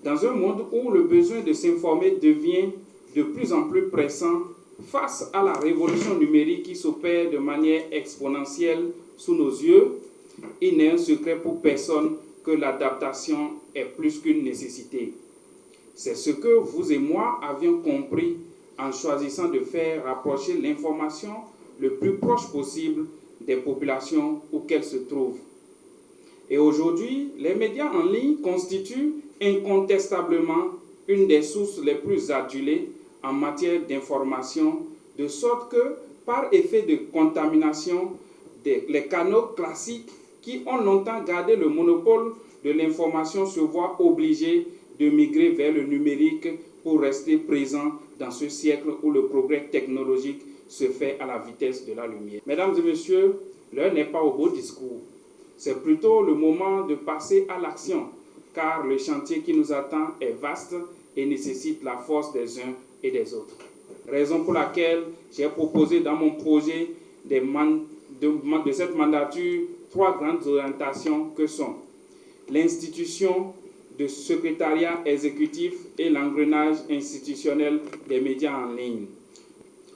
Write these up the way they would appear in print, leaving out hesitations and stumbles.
Dans un monde où le besoin de s'informer devient de plus en plus pressant face à la révolution numérique qui s'opère de manière exponentielle sous nos yeux, il n'est un secret pour personne que l'adaptation est plus qu'une nécessité. C'est ce que vous et moi avions compris en choisissant de faire rapprocher l'information le plus proche possible des populations où qu'elles se trouvent. Et aujourd'hui, les médias en ligne constituent incontestablement une des sources les plus adulées en matière d'information, de sorte que, par effet de contamination, les canaux classiques qui ont longtemps gardé le monopole de l'information se voient obligés de migrer vers le numérique pour rester présents dans ce siècle où le progrès technologique se fait à la vitesse de la lumière. Mesdames et messieurs, l'heure n'est pas au beau discours. C'est plutôt le moment de passer à l'action, car le chantier qui nous attend est vaste et nécessite la force des uns et des autres. Raison pour laquelle j'ai proposé dans mon projet de cette mandature 3 grandes orientations que sont l'institution de secrétariat exécutif et l'engrenage institutionnel des médias en ligne.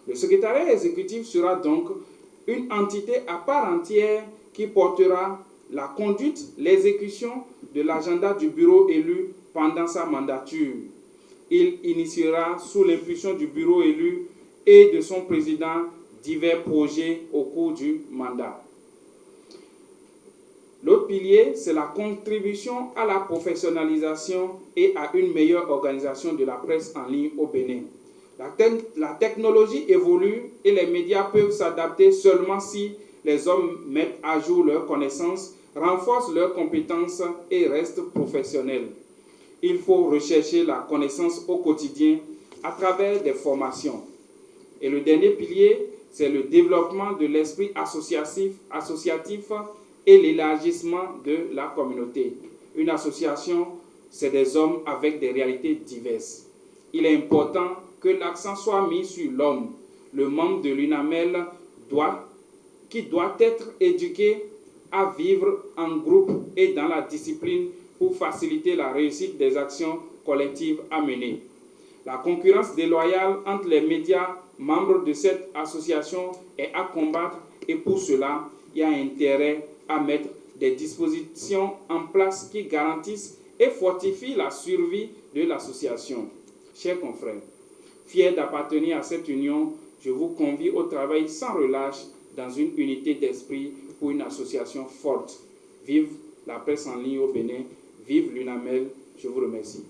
Le secrétariat exécutif sera donc une entité à part entière qui portera la conduite, l'exécution de l'agenda du bureau élu pendant sa mandature. Il initiera sous l'impulsion du bureau élu et de son président divers projets au cours du mandat. L'autre pilier, c'est la contribution à la professionnalisation et à une meilleure organisation de la presse en ligne au Bénin. La technologie évolue et les médias peuvent s'adapter seulement si les hommes mettent à jour leurs connaissances, renforcent leurs compétences et restent professionnels. Il faut rechercher la connaissance au quotidien à travers des formations. Et le dernier pilier, c'est le développement de l'esprit associatif et l'élargissement de la communauté. Une association, c'est des hommes avec des réalités diverses. Il est important que l'accent soit mis sur l'homme. Le membre de l'UNAMEL qui doit être éduqué à vivre en groupe et dans la discipline pour faciliter la réussite des actions collectives à mener. La concurrence déloyale entre les médias membres de cette association est à combattre et pour cela, il y a intérêt à mettre des dispositions en place qui garantissent et fortifient la survie de l'association. Chers confrères, fiers d'appartenir à cette union, je vous convie au travail sans relâche dans une unité d'esprit pour une association forte. Vive la presse en ligne au Bénin, vive l'UNAMEL, je vous remercie.